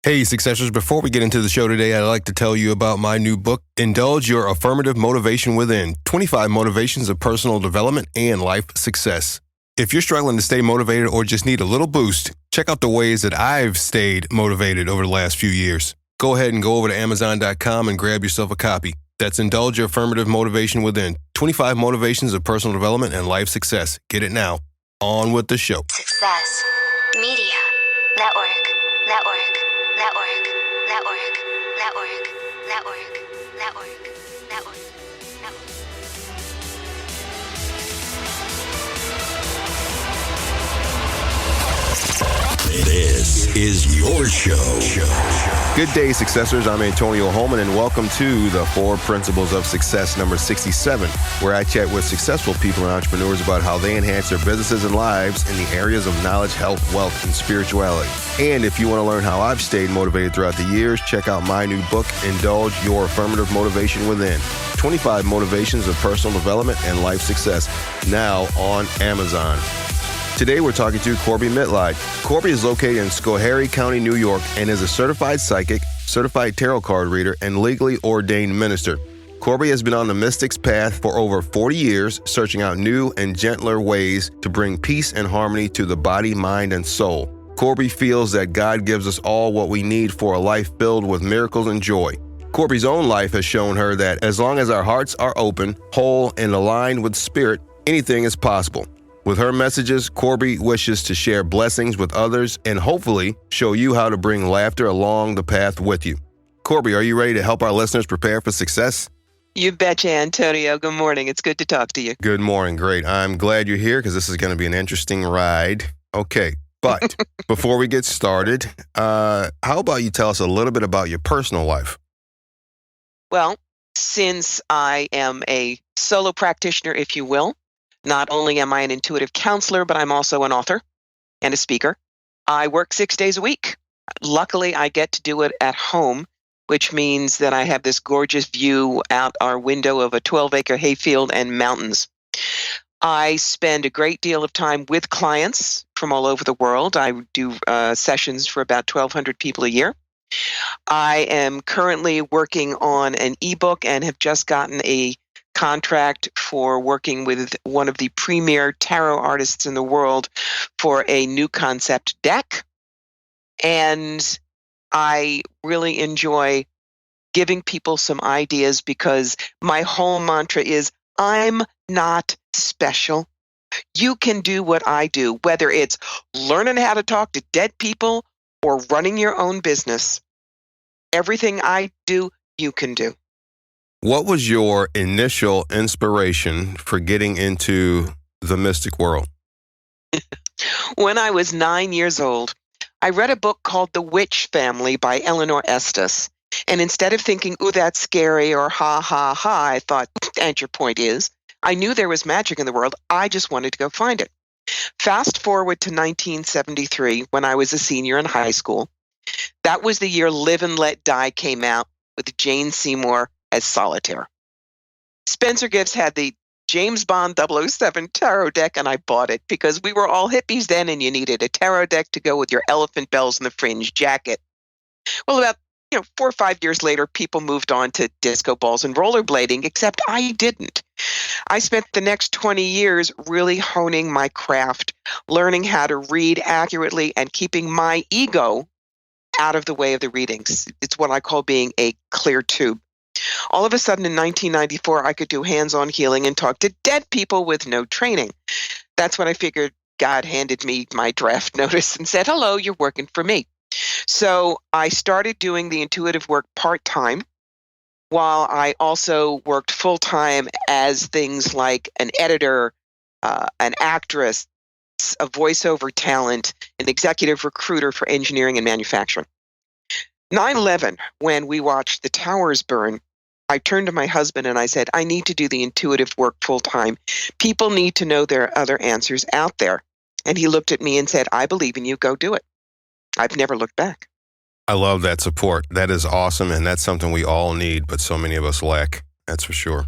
Hey, Successors, before we get into the show today, I'd like to tell you about my new book, Indulge Your Affirmative Motivation Within, 25 Motivations of Personal Development and Life Success. If you're struggling to stay motivated or just need a little boost, check out the ways that I've stayed motivated over the last few years. Go ahead and go over to Amazon.com and grab yourself a copy. That's Indulge Your Affirmative Motivation Within, 25 Motivations of Personal Development and Life Success. Get it now. On with the show. Success. Media. Network. Network. Network, network, network, network, network, network, network. This is your show. Good day, Successors. I'm Antonio Holman, and welcome to the 4 Principles of Success, number 67, where I chat with successful people and entrepreneurs about how they enhance their businesses and lives in the areas of knowledge, health, wealth, and spirituality. And if you want to learn how I've stayed motivated throughout the years, check out my new book, Indulge Your Affirmative Motivation Within, 25 Motivations of Personal Development and Life Success, now on Amazon. Today, we're talking to Corbie Mitleid. Corbie is located in Schoharry County, New York, and is a certified psychic, certified tarot card reader, and legally ordained minister. Corbie has been on the mystic's path for over 40 years, searching out new and gentler ways to bring peace and harmony to the body, mind, and soul. Corbie feels that God gives us all what we need for a life filled with miracles and joy. Corbie's own life has shown her that as long as our hearts are open, whole, and aligned with spirit, anything is possible. With her messages, Corbie wishes to share blessings with others and hopefully show you how to bring laughter along the path with you. Corbie, are you ready to help our listeners prepare for success? You betcha, Antonio. Good morning. It's good to talk to you. Good morning. Great. I'm glad you're here because this is going to be an interesting ride. Okay, but before we get started, how about you tell us a little bit about your personal life? Well, since I am a solo practitioner, if you will, not only am I an intuitive counselor, but I'm also an author and a speaker. I work 6 days a week. Luckily, I get to do it at home, which means that I have this gorgeous view out our window of a 12-acre hayfield and mountains. I spend a great deal of time with clients from all over the world. I do sessions for about 1,200 people a year. I am currently working on an ebook and have just gotten a contract for working with one of the premier tarot artists in the world for a new concept deck. And I really enjoy giving people some ideas because my whole mantra is, I'm not special. You can do what I do, whether it's learning how to talk to dead people or running your own business. Everything I do, you can do. What was your initial inspiration for getting into the mystic world? When I was 9 years old, I read a book called The Witch Family by Eleanor Estes. And instead of thinking, ooh, that's scary or ha, ha, ha, I thought, and your point is, I knew there was magic in the world. I just wanted to go find it. Fast forward to 1973 when I was a senior in high school. That was the year Live and Let Die came out with Jane Seymour as Solitaire. Spencer Gifts had the James Bond 007 tarot deck, and I bought it because we were all hippies then, and you needed a tarot deck to go with your elephant bells and the fringe jacket. Well, about 4 or 5 years later, people moved on to disco balls and rollerblading, except I didn't. I spent the next 20 years really honing my craft, learning how to read accurately and keeping my ego out of the way of the readings. It's what I call being a clear tube. All of a sudden in 1994, I could do hands-on healing and talk to dead people with no training. That's when I figured God handed me my draft notice and said, hello, you're working for me. So I started doing the intuitive work part-time while I also worked full-time as things like an editor, an actress, a voiceover talent, an executive recruiter for engineering and manufacturing. 9/11, when we watched the towers burn, I turned to my husband and I said, I need to do the intuitive work full-time. People need to know there are other answers out there. And he looked at me and said, I believe in you, go do it. I've never looked back. I love that support. That is awesome, and that's something we all need, but so many of us lack. That's for sure.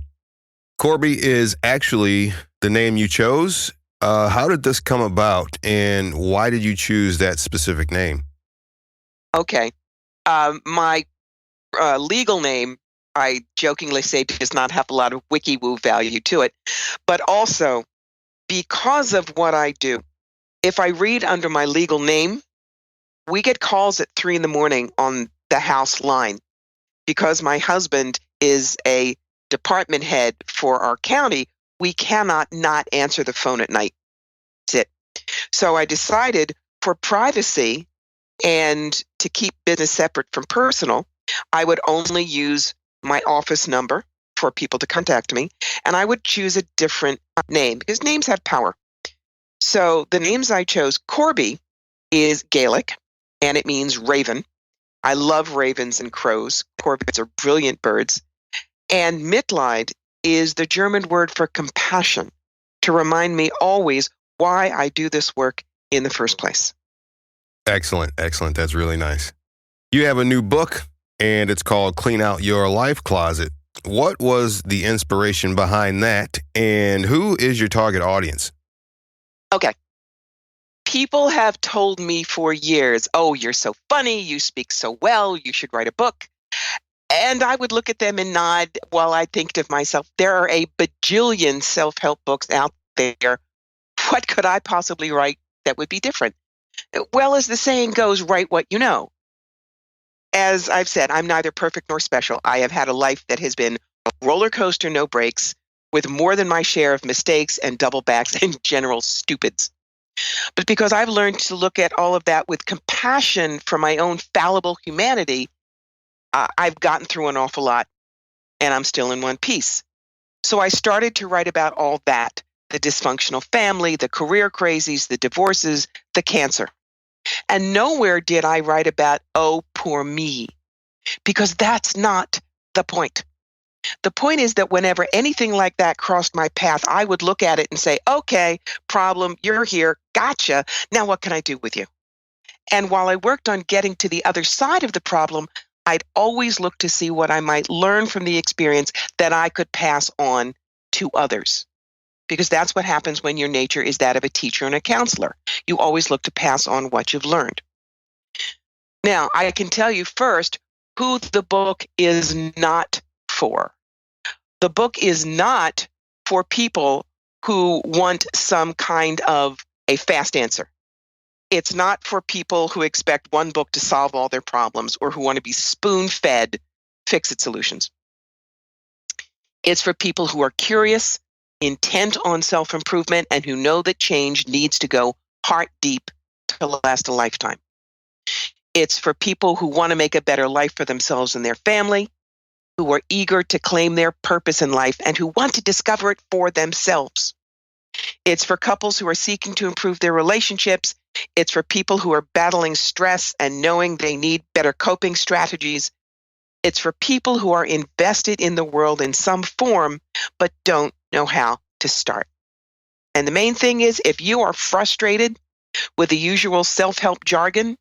Corbie is actually the name you chose. How did this come about, and why did you choose that specific name? Okay. My legal name, I jokingly say, does not have a lot of wiki-woo value to it. But also, because of what I do, if I read under my legal name, we get calls at 3 a.m. on the house line. Because my husband is a department head for our county, we cannot not answer the phone at night. That's it. So I decided, for privacy and to keep business separate from personal, I would only use my office number for people to contact me, and I would choose a different name because names have power. So the names I chose, Corbie is Gaelic, and it means raven. I love ravens and crows. Corvids are brilliant birds. And Mitleid is the German word for compassion, to remind me always why I do this work in the first place. Excellent. Excellent. That's really nice. You have a new book, and it's called Clean Out Your Life Closet. What was the inspiration behind that, and who is your target audience? Okay. People have told me for years, oh, you're so funny, you speak so well, you should write a book. And I would look at them and nod while I think to myself, there are a bajillion self-help books out there. What could I possibly write that would be different? Well, as the saying goes, write what you know. As I've said, I'm neither perfect nor special. I have had a life that has been a roller coaster, no breaks, with more than my share of mistakes and double backs and general stupids. But because I've learned to look at all of that with compassion for my own fallible humanity, I've gotten through an awful lot, and I'm still in one piece. So I started to write about all that, the dysfunctional family, the career crazies, the divorces, the cancer. And nowhere did I write about, oh, poor me, because that's not the point. The point is that whenever anything like that crossed my path, I would look at it and say, okay, problem, you're here, gotcha. Now what can I do with you? And while I worked on getting to the other side of the problem, I'd always look to see what I might learn from the experience that I could pass on to others. Because that's what happens when your nature is that of a teacher and a counselor. You always look to pass on what you've learned. Now, I can tell you first who the book is not for. The book is not for people who want some kind of a fast answer. It's not for people who expect one book to solve all their problems or who want to be spoon-fed fix-it solutions. It's for people who are curious, intent on self-improvement, and who know that change needs to go heart deep to last a lifetime. It's for people who want to make a better life for themselves and their family, who are eager to claim their purpose in life and who want to discover it for themselves. It's for couples who are seeking to improve their relationships. It's for people who are battling stress and knowing they need better coping strategies. It's for people who are invested in the world in some form, but don't know how to start. And the main thing is, if you are frustrated with the usual self-help jargon,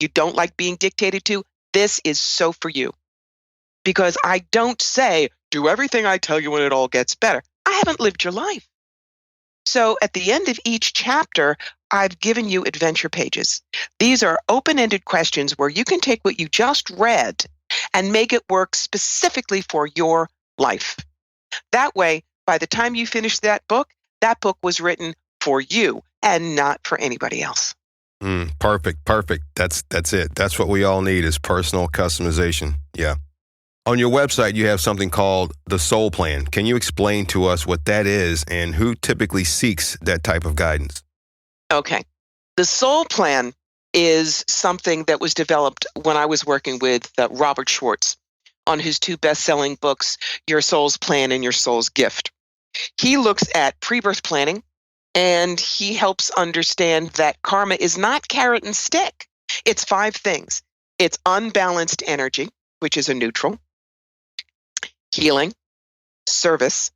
you don't like being dictated to, this is so for you. Because I don't say, do everything I tell you and it all gets better. I haven't lived your life. So at the end of each chapter, I've given you adventure pages. These are open-ended questions where you can take what you just read and make it work specifically for your life. That way, by the time you finish that book was written for you and not for anybody else. Perfect. That's it. That's what we all need is personal customization. Yeah. On your website, you have something called the Soul Plan. Can you explain to us what that is and who typically seeks that type of guidance? Okay. The Soul Plan is something that was developed when I was working with Robert Schwartz on his two best-selling books, Your Soul's Plan and Your Soul's Gift. He looks at pre-birth planning, and he helps understand that karma is not carrot and stick. It's 5 things. It's unbalanced energy, which is a neutral, healing, service,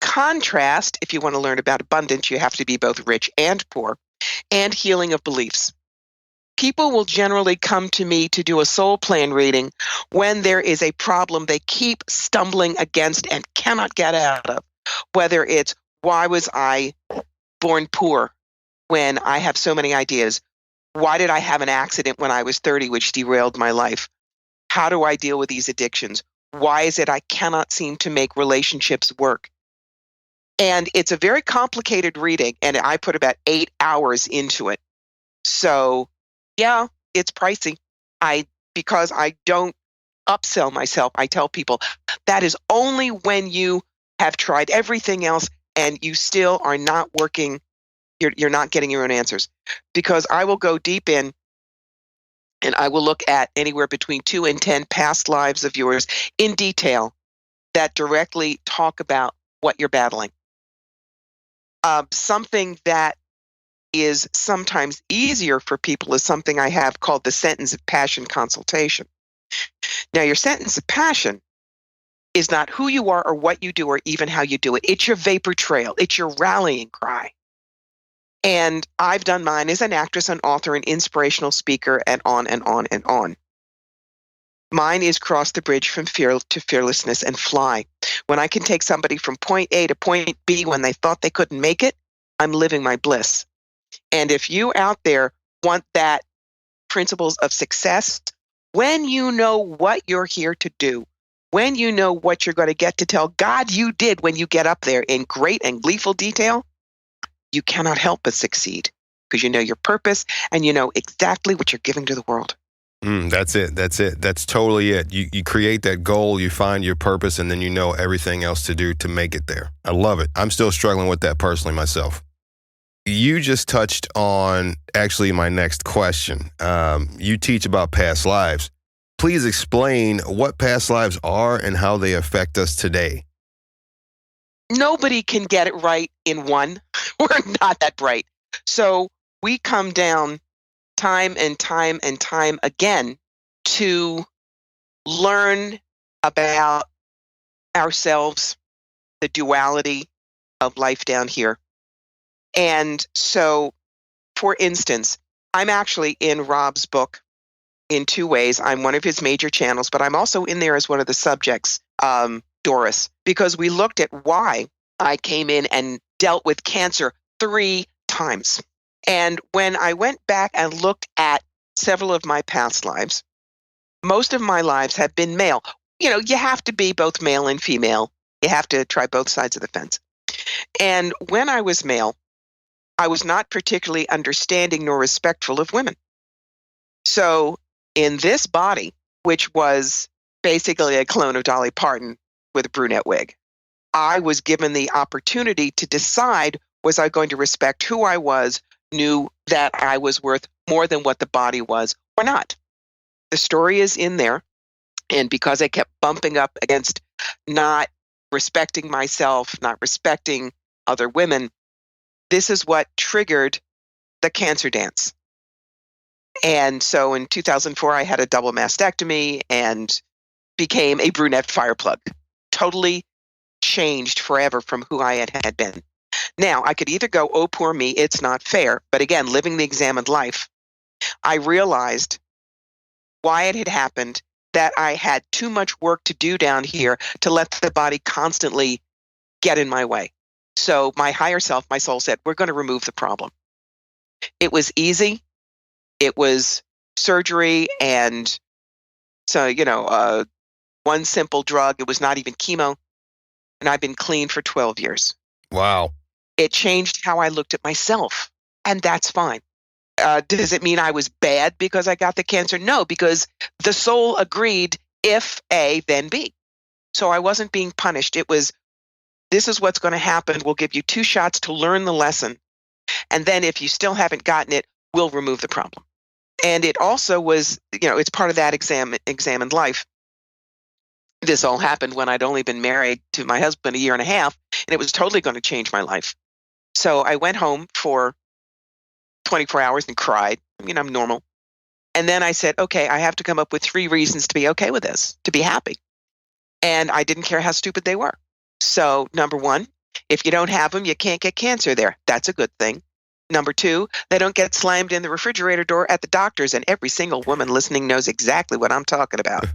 contrast. If you want to learn about abundance, you have to be both rich and poor, and healing of beliefs. People will generally come to me to do a soul plan reading when there is a problem they keep stumbling against and cannot get out of, whether it's, why was I born poor when I have so many ideas? Why did I have an accident when I was 30 which derailed my life? How do I deal with these addictions? Why is it I cannot seem to make relationships work? And it's a very complicated reading, and I put about 8 hours into it. So, yeah, it's pricey. Because I don't upsell myself, I tell people that is only when you have tried everything else and you still are not working, you're not getting your own answers. Because I will go deep in and I will look at anywhere between 2 and 10 past lives of yours in detail that directly talk about what you're battling. Something that is sometimes easier for people is something I have called the sentence of passion consultation. Now, your sentence of passion is not who you are or what you do or even how you do it. It's your vapor trail. It's your rallying cry. And I've done mine as an actress, an author, an inspirational speaker, and on and on and on. Mine is cross the bridge from fear to fearlessness and fly. When I can take somebody from point A to point B when they thought they couldn't make it, I'm living my bliss. And if you out there want that principles of success, when you know what you're here to do, when you know what you're going to get to tell God you did when you get up there in great and gleeful detail, you cannot help but succeed because you know your purpose and you know exactly what you're giving to the world. That's it. That's totally it. You create that goal, you find your purpose, and then you know everything else to do to make it there. I love it. I'm still struggling with that personally myself. You just touched on actually my next question. You teach about past lives. Please explain what past lives are and how they affect us today. Nobody can get it right in one. We're not that bright. So we come down time and time and time again to learn about ourselves, the duality of life down here. And so, for instance, I'm actually in Rob's book in 2 ways. I'm one of his major channels, but I'm also in there as one of the subjects, Doris, because we looked at why I came in and dealt with cancer 3 times. And when I went back and looked at several of my past lives, most of my lives have been male. You know, you have to be both male and female. You have to try both sides of the fence. And when I was male, I was not particularly understanding nor respectful of women. So in this body, which was basically a clone of Dolly Parton with a brunette wig, I was given the opportunity to decide, was I going to respect who I was, knew that I was worth more than what the body was or not. The story is in there. And because I kept bumping up against not respecting myself, not respecting other women, this is what triggered the cancer dance. And so in 2004, I had a double mastectomy and became a brunette fireplug. Totally changed forever from who I had been. Now, I could either go, oh, poor me, it's not fair. But again, living the examined life, I realized why it had happened, that I had too much work to do down here to let the body constantly get in my way. So my higher self, my soul said, we're going to remove the problem. It was easy. It was surgery. And so, one simple drug. It was not even chemo. And I've been clean for 12 years. Wow. It changed how I looked at myself. And that's fine. Does it mean I was bad because I got the cancer? No, because the soul agreed if A, then B. So I wasn't being punished. It was, this is what's going to happen. We'll give you 2 shots to learn the lesson. And then if you still haven't gotten it, we'll remove the problem. And it also was, it's part of that examined life. This all happened when I'd only been married to my husband a year and a half, and it was totally going to change my life. So I went home for 24 hours and cried. I'm normal. And then I said, okay, I have to come up with 3 reasons to be okay with this, to be happy. And I didn't care how stupid they were. So number 1, if you don't have them, you can't get cancer there. That's a good thing. Number 2, they don't get slammed in the refrigerator door at the doctor's, and every single woman listening knows exactly what I'm talking about.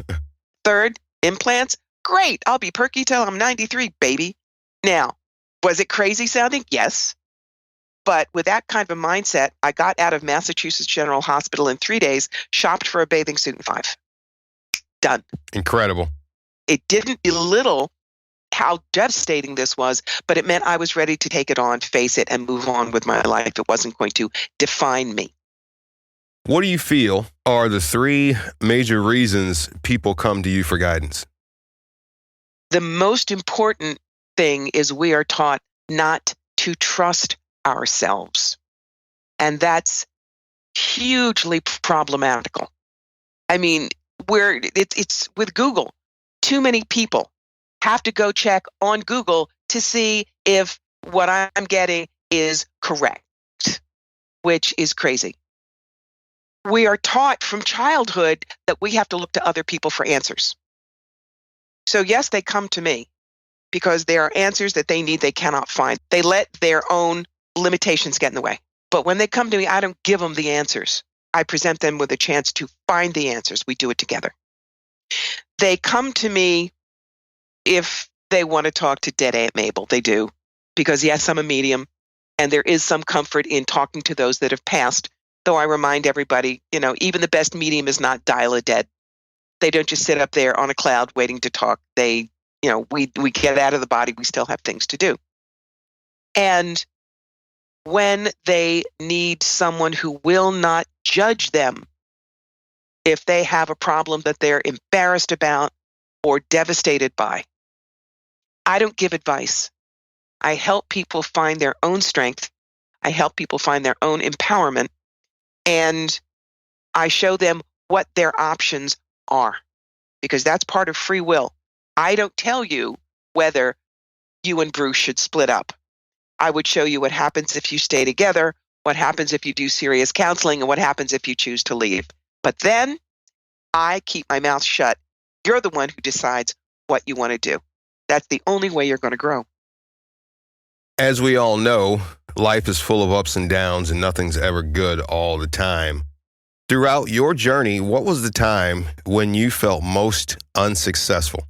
3rd, implants? Great. I'll be perky till I'm 93, baby. Now, was it crazy sounding? Yes. But with that kind of a mindset, I got out of Massachusetts General Hospital in 3 days, shopped for a bathing suit in 5. Done. Incredible. It didn't belittle how devastating this was, but it meant I was ready to take it on, face it, and move on with my life. It wasn't going to define me. What do you feel are the 3 major reasons people come to you for guidance? The most important thing is we are taught not to trust ourselves. And that's hugely problematical. I mean, it's with Google. Too many people have to go check on Google to see if what I'm getting is correct, which is crazy. We are taught from childhood that we have to look to other people for answers. So yes, they come to me because there are answers that they need they cannot find. They let their own limitations get in the way. But when they come to me, I don't give them the answers. I present them with a chance to find the answers. We do it together. They come to me if they want to talk to dead Aunt Mabel. They do. Because yes, I'm a medium, and there is some comfort in talking to those that have passed. Though I remind everybody, even the best medium is not dial-a-dead. They don't just sit up there on a cloud waiting to talk. We get out of the body. We still have things to do. And when they need someone who will not judge them if they have a problem that they're embarrassed about or devastated by, I don't give advice. I help people find their own strength. I help people find their own empowerment. And I show them what their options are, because that's part of free will. I don't tell you whether you and Bruce should split up. I would show you what happens if you stay together, what happens if you do serious counseling, and what happens if you choose to leave. But then I keep my mouth shut. You're the one who decides what you want to do. That's the only way you're going to grow. As we all know, life is full of ups and downs, and nothing's ever good all the time. Throughout your journey, what was the time when you felt most unsuccessful?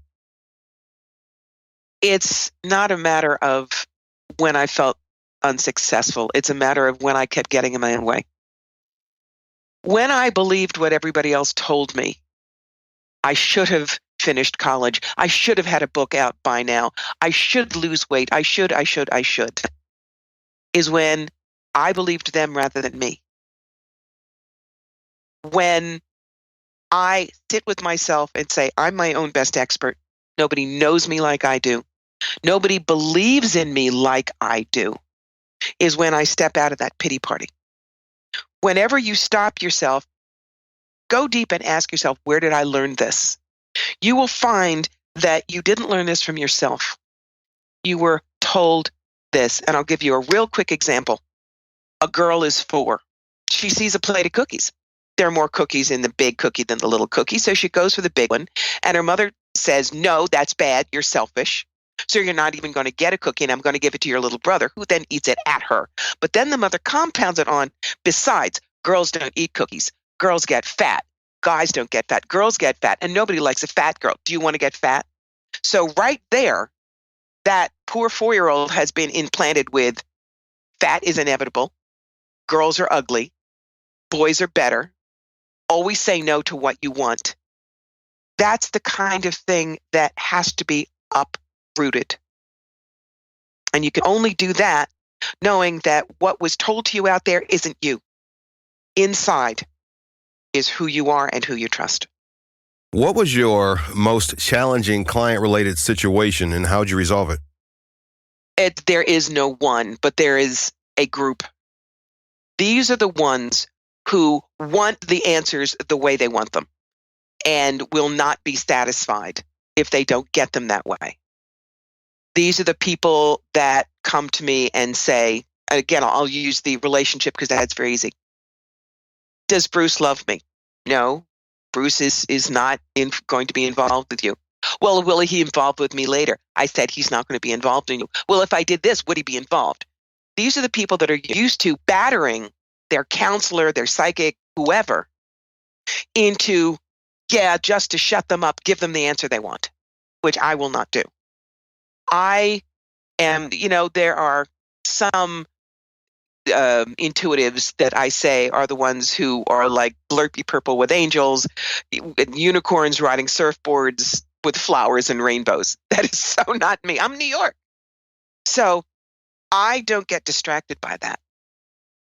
It's not a matter of when I felt unsuccessful. It's a matter of when I kept getting in my own way. When I believed what everybody else told me, I should have finished college. I should have had a book out by now. I should lose weight. I should, is when I believed them rather than me. When I sit with myself and say, I'm my own best expert. Nobody knows me like I do. Nobody believes in me like I do, is when I step out of that pity party. Whenever you stop yourself, go deep and ask yourself, where did I learn this? You will find that you didn't learn this from yourself. You were told this. And I'll give you a real quick example. A girl is 4. She sees a plate of cookies. There are more cookies in the big cookie than the little cookie. So she goes for the big one. And her mother says, no, that's bad. You're selfish. So you're not even going to get a cookie, and I'm going to give it to your little brother, who then eats it at her. But then the mother compounds it on. Besides, girls don't eat cookies. Girls get fat. Guys don't get fat. Girls get fat. And nobody likes a fat girl. Do you want to get fat? So right there, that poor 4-year-old has been implanted with fat is inevitable. Girls are ugly. Boys are better. Always say no to what you want. That's the kind of thing that has to be uprooted. And you can only do that knowing that what was told to you out there isn't you. Inside is who you are and who you trust. What was your most challenging client-related situation, and how did you resolve it? There is no one, but there is a group. These are the ones who want the answers the way they want them and will not be satisfied if they don't get them that way. These are the people that come to me and say, again, I'll use the relationship because that's very easy. Does Bruce love me? No, Bruce is not going to be involved with you. Well, will he be involved with me later? I said he's not going to be involved in you. Well, if I did this, would he be involved? These are the people that are used to battering their counselor, their psychic, whoever, into, just to shut them up, give them the answer they want, which I will not do. I am, there are some intuitives that I say are the ones who are like blurpy purple with angels, unicorns riding surfboards with flowers and rainbows. That is so not me. I'm New York. So I don't get distracted by that.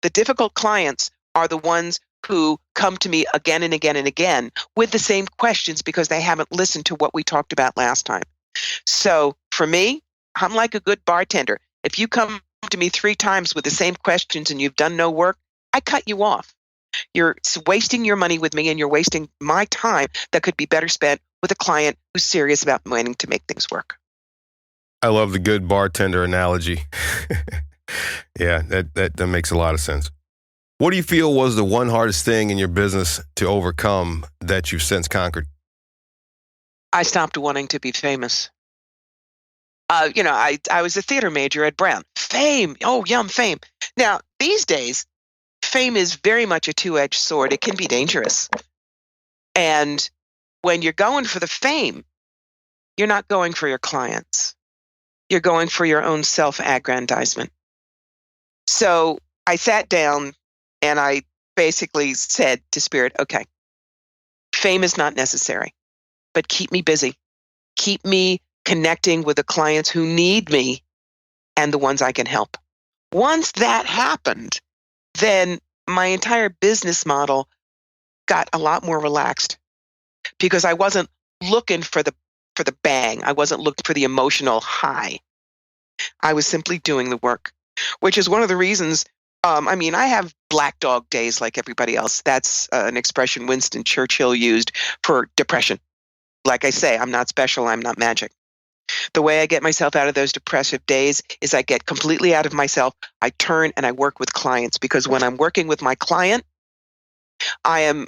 The difficult clients are the ones who come to me again and again and again with the same questions because they haven't listened to what we talked about last time. So for me, I'm like a good bartender. If you come to me 3 times with the same questions and you've done no work, I cut you off. You're wasting your money with me and you're wasting my time that could be better spent with a client who's serious about wanting to make things work. I love the good bartender analogy. Yeah, that makes a lot of sense. What do you feel was the one hardest thing in your business to overcome that you've since conquered? I stopped wanting to be famous. I was a theater major at Brown. Fame. Oh, yum, fame. Now, these days, fame is very much a two-edged sword. It can be dangerous. And when you're going for the fame, you're not going for your clients. You're going for your own self-aggrandizement. So I sat down and I basically said to Spirit, okay, fame is not necessary, but keep me busy. Keep me connecting with the clients who need me and the ones I can help. Once that happened, then my entire business model got a lot more relaxed because I wasn't looking for the bang. I wasn't looking for the emotional high. I was simply doing the work, which is one of the reasons. I have black dog days like everybody else. That's an expression Winston Churchill used for depression. Like I say, I'm not special. I'm not magic. The way I get myself out of those depressive days is I get completely out of myself. I turn and I work with clients because when I'm working with my client, I am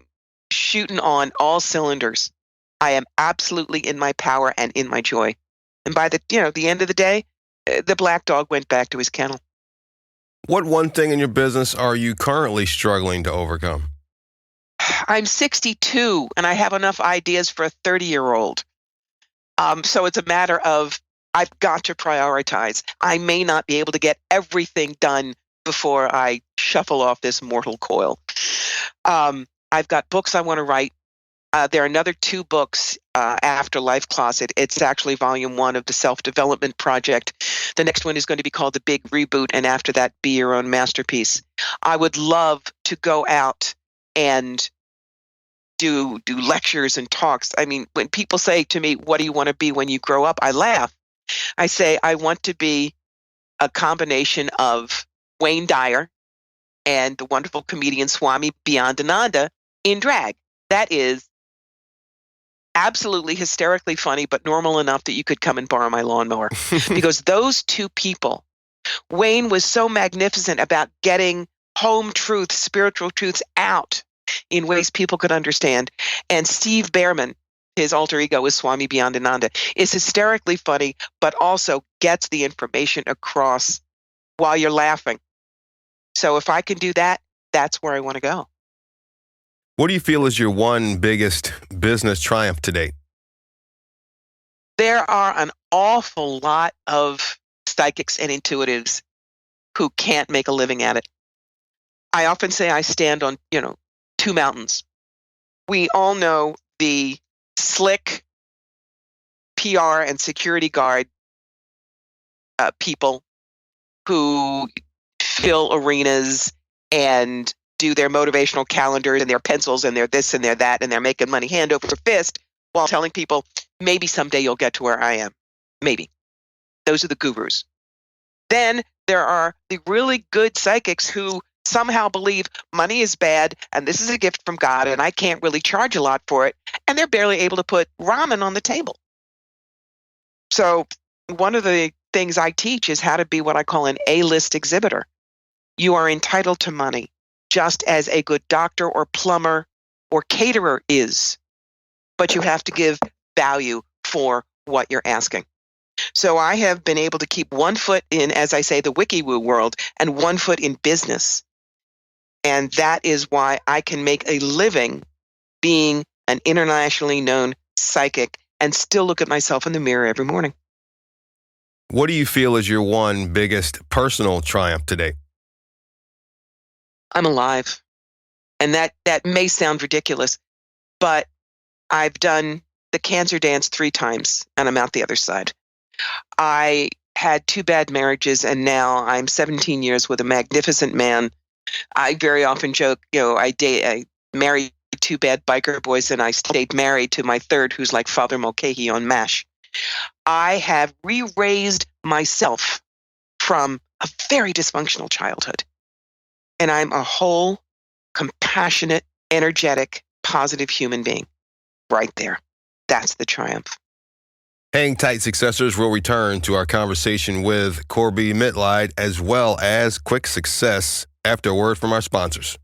shooting on all cylinders. I am absolutely in my power and in my joy. And by the end of the day, the black dog went back to his kennel. What one thing in your business are you currently struggling to overcome? I'm 62 and I have enough ideas for a 30-year-old. So it's a matter of I've got to prioritize. I may not be able to get everything done before I shuffle off this mortal coil. I've got books I want to write. There are another 2 books after Life Closet. It's actually volume 1 of the Self-Development Project. The next one is going to be called The Big Reboot, and after that, Be Your Own Masterpiece. I would love to go out and do lectures and talks. I mean, when people say to me, what do you want to be when you grow up? I laugh. I say, I want to be a combination of Wayne Dyer and the wonderful comedian Swami Beyondananda in drag. That is absolutely hysterically funny, but normal enough that you could come and borrow my lawnmower. Because those 2 people, Wayne was so magnificent about getting home truths, spiritual truths out in ways people could understand. And Steve Behrman, his alter ego is Swami Beyondananda, is hysterically funny, but also gets the information across while you're laughing. So if I can do that, that's where I want to go. What do you feel is your one biggest business triumph to date? There are an awful lot of psychics and intuitives who can't make a living at it. I often say I stand on, 2 mountains. We all know the slick PR and security guard people who fill arenas and do their motivational calendars and their pencils and their this and their that, and they're making money hand over fist while telling people, maybe someday you'll get to where I am. Maybe. Those are the gurus. Then there are the really good psychics who somehow believe money is bad and this is a gift from God and I can't really charge a lot for it, and they're barely able to put ramen on the table. So one of the things I teach is how to be what I call an A-list exhibitor. You are entitled to money, just as a good doctor or plumber or caterer is. But you have to give value for what you're asking. So I have been able to keep one foot in, as I say, the wiki-woo world and one foot in business. And that is why I can make a living being an internationally known psychic and still look at myself in the mirror every morning. What do you feel is your one biggest personal triumph to date? I'm alive. And that may sound ridiculous, but I've done the cancer dance 3 times and I'm out the other side. I had 2 bad marriages and now I'm 17 years with a magnificent man. I very often joke, I married 2 bad biker boys and I stayed married to my third, who's like Father Mulcahy on MASH. I have re-raised myself from a very dysfunctional childhood. And I'm a whole, compassionate, energetic, positive human being. Right there. That's the triumph. Hang tight, successors. We'll return to our conversation with Corbie Mitleid as well as quick success after a word from our sponsors.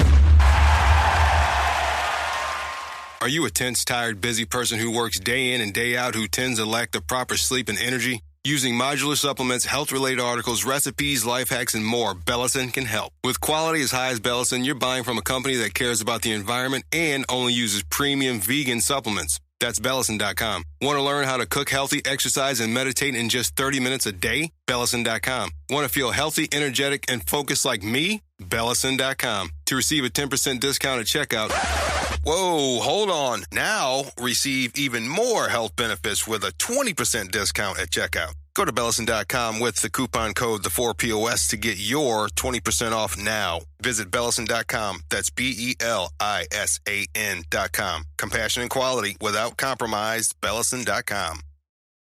Are you a tense, tired, busy person who works day in and day out who tends to lack the proper sleep and energy? Using modular supplements, health-related articles, recipes, life hacks, and more, Bellison can help. With quality as high as Bellison, you're buying from a company that cares about the environment and only uses premium vegan supplements. That's Bellison.com. Want to learn how to cook healthy, exercise, and meditate in just 30 minutes a day? Bellison.com. Want to feel healthy, energetic, and focused like me? Bellison.com. To receive a 10% discount at checkout. Whoa, hold on. Now receive even more health benefits with a 20% discount at checkout. Go to Bellison.com with the coupon code the4POS to get your 20% off now. Visit Bellison.com. That's Belisan.com. Compassion and quality without compromise. Bellison.com.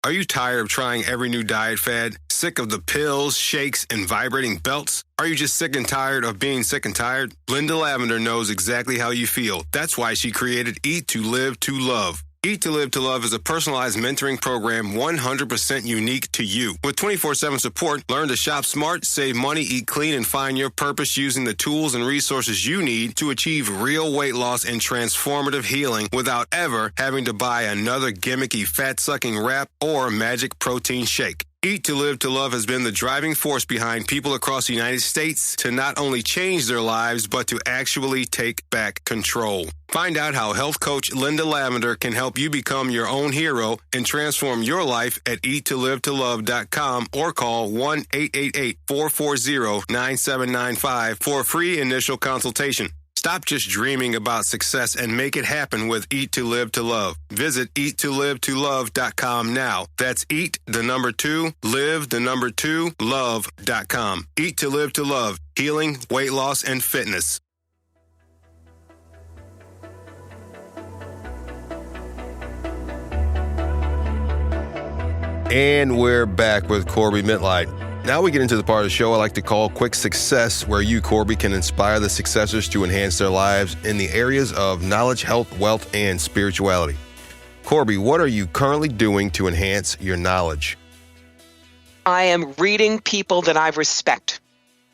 Are you tired of trying every new diet fad? Sick of the pills, shakes, and vibrating belts? Are you just sick and tired of being sick and tired? Linda Lavender knows exactly how you feel. That's why she created Eat to Live to Love. Eat to Live to Love is a personalized mentoring program 100% unique to you. With 24/7 support, learn to shop smart, save money, eat clean, and find your purpose using the tools and resources you need to achieve real weight loss and transformative healing without ever having to buy another gimmicky fat-sucking wrap or magic protein shake. Eat to Live to Love has been the driving force behind people across the United States to not only change their lives, but to actually take back control. Find out how health coach Linda Lavender can help you become your own hero and transform your life at eattolivetolove.com or call 1-888-440-9795 for a free initial consultation. Stop just dreaming about success and make it happen with Eat to Live to Love. Visit eattolivetolove.com now. That's eat, the number 2, live, the number 2, love.com. Eat to Live to Love. Healing, weight loss, and fitness. And we're back with Corbie Mitleid. Now we get into the part of the show I like to call Quick Success, where you, Corbie, can inspire the successors to enhance their lives in the areas of knowledge, health, wealth, and spirituality. Corbie, what are you currently doing to enhance your knowledge? I am reading people that I respect.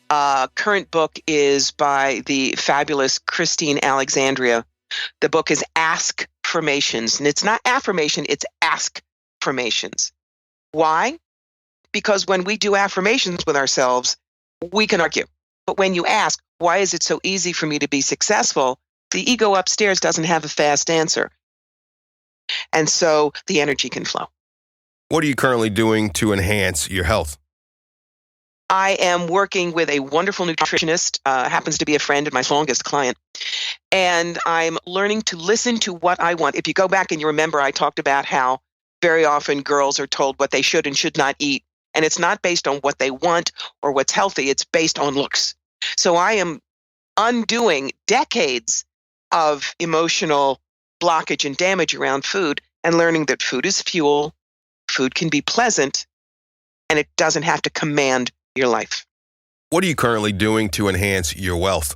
Current book is by the fabulous Christine Alexandria. The book is Ask-Formations, and it's not affirmation, it's Ask-Formations. Why? Because when we do affirmations with ourselves, we can argue. But when you ask, why is it so easy for me to be successful? The ego upstairs doesn't have a fast answer. And so the energy can flow. What are you currently doing to enhance your health? I am working with a wonderful nutritionist, happens to be a friend and my longest client. And I'm learning to listen to what I want. If you go back and you remember, I talked about how very often girls are told what they should and should not eat. And it's not based on what they want or what's healthy. It's based on looks. So I am undoing decades of emotional blockage and damage around food and learning that food is fuel, food can be pleasant, and it doesn't have to command your life. What are you currently doing to enhance your wealth?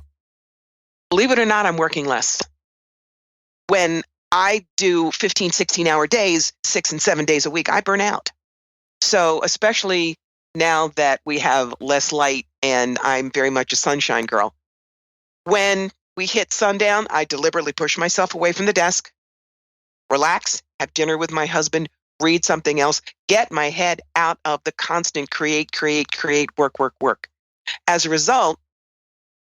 Believe it or not, I'm working less. When I do 15, 16-hour days, 6 and 7 days a week, I burn out. So especially now that we have less light and I'm very much a sunshine girl, when we hit sundown, I deliberately push myself away from the desk, relax, have dinner with my husband, read something else, get my head out of the constant create, work. As a result,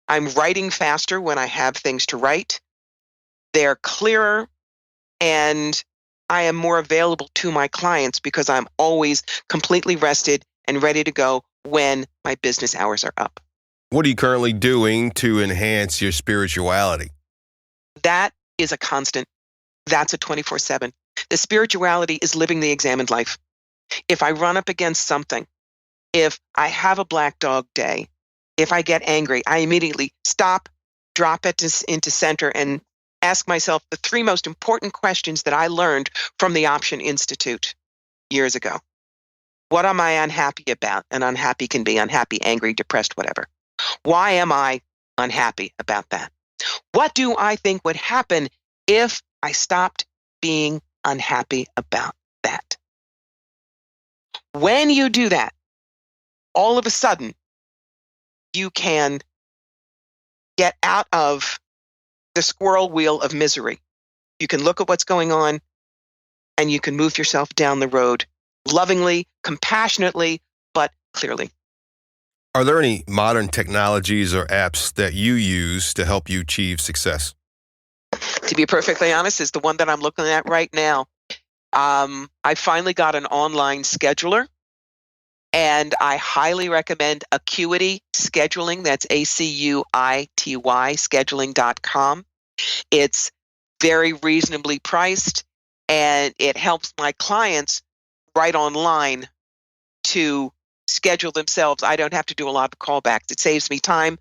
I'm writing faster when I have things to write. They're clearer, and I am more available to my clients because I'm always completely rested and ready to go when my business hours are up. What are you currently doing to enhance your spirituality? That is a constant. That's a 24/7. The spirituality is living the examined life. If I run up against something, if I have a black dog day, if I get angry, I immediately stop, drop it into center, and ask myself the three most important questions that I learned from the Option Institute years ago. What am I unhappy about? And unhappy can be unhappy, angry, depressed, whatever. Why am I unhappy about that? What do I think would happen if I stopped being unhappy about that? When you do that, all of a sudden, you can get out of the squirrel wheel of misery. You can look at what's going on and you can move yourself down the road lovingly, compassionately, but clearly. Are there any modern technologies or apps that you use to help you achieve success? To be perfectly honest, is the one that I'm looking at right now. I finally got an online scheduler, and I highly recommend Acuity Scheduling. That's Acuity, scheduling.com. It's very reasonably priced, and it helps my clients right online to schedule themselves. I don't have to do a lot of callbacks. It saves me time.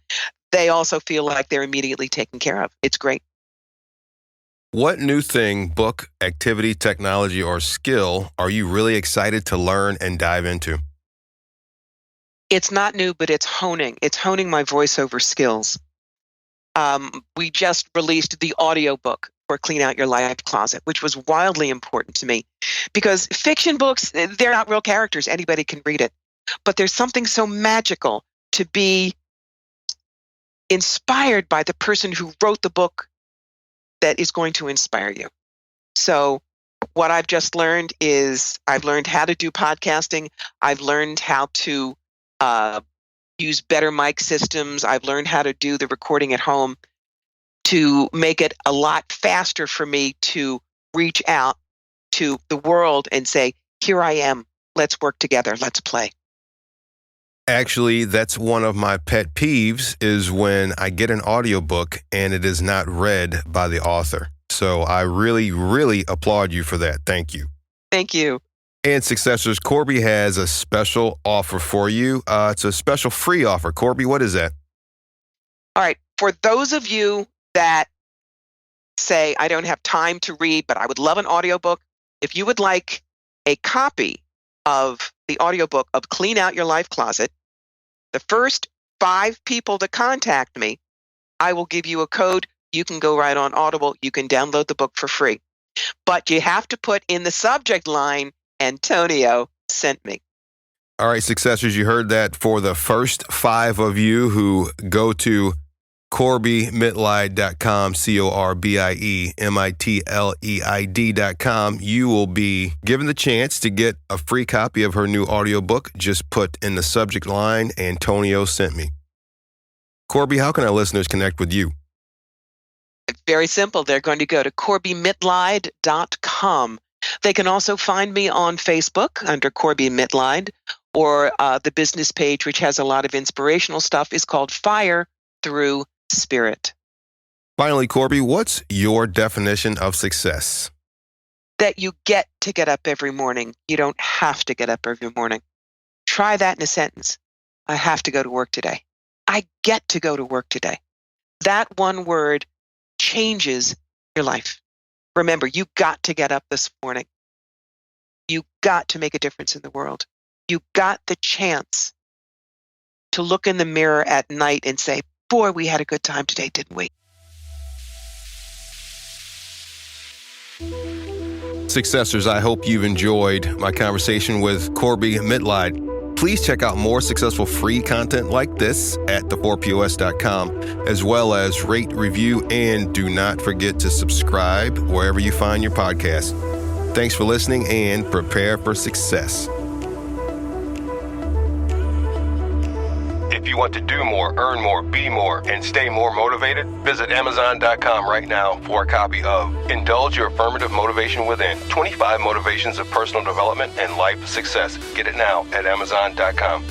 They also feel like they're immediately taken care of. It's great. What new thing, book, activity, technology, or skill are you really excited to learn and dive into? It's not new, but it's honing. It's honing my voiceover skills. We just released the audiobook for Clean Out Your Life Closet, which was wildly important to me because fiction books, they're not real characters. Anybody can read it. But there's something so magical to be inspired by the person who wrote the book that is going to inspire you. So what I've just learned is I've learned how to do podcasting. I've learned how to use better mic systems. I've learned how to do the recording at home to make it a lot faster for me to reach out to the world and say, here I am. Let's work together. Let's play. Actually, that's one of my pet peeves is when I get an audiobook and it is not read by the author. So I really, really applaud you for that. Thank you. Thank you. And Successors, Corbie has a special offer for you. It's a special free offer. Corbie, what is that? All right. For those of you that say, I don't have time to read, but I would love an audiobook, if you would like a copy of the audiobook of Clean Out Your Life Closet, the first 5 people to contact me, I will give you a code. You can go right on Audible. You can download the book for free. But you have to put in the subject line, Antonio sent me. All right, Successors, you heard that. For the first 5 of you who go to CorbieMitleid.com, CorbieMitleid.com, you will be given the chance to get a free copy of her new audiobook. Just put in the subject line, Antonio sent me. Corbie, how can our listeners connect with you? Very simple. They're going to go to CorbieMitleid.com. They can also find me on Facebook under Corbie Mitleid, or the business page, which has a lot of inspirational stuff, is called Fire Through Spirit. Finally, Corbie, what's your definition of success? That you get to get up every morning. You don't have to get up every morning. Try that in a sentence. I have to go to work today. I get to go to work today. That one word changes your life. Remember, you got to get up this morning. You got to make a difference in the world. You got the chance to look in the mirror at night and say, boy, we had a good time today, didn't we? Successors, I hope you've enjoyed my conversation with Corbie Mitleid. Please check out more successful free content like this at the4pos.com, as well as rate, review, and do not forget to subscribe wherever you find your podcast. Thanks for listening and prepare for success. If you want to do more, earn more, be more, and stay more motivated, visit Amazon.com right now for a copy of Indulge Your Affirmative Motivation Within, 25 Motivations of Personal Development and Life Success. Get it now at Amazon.com.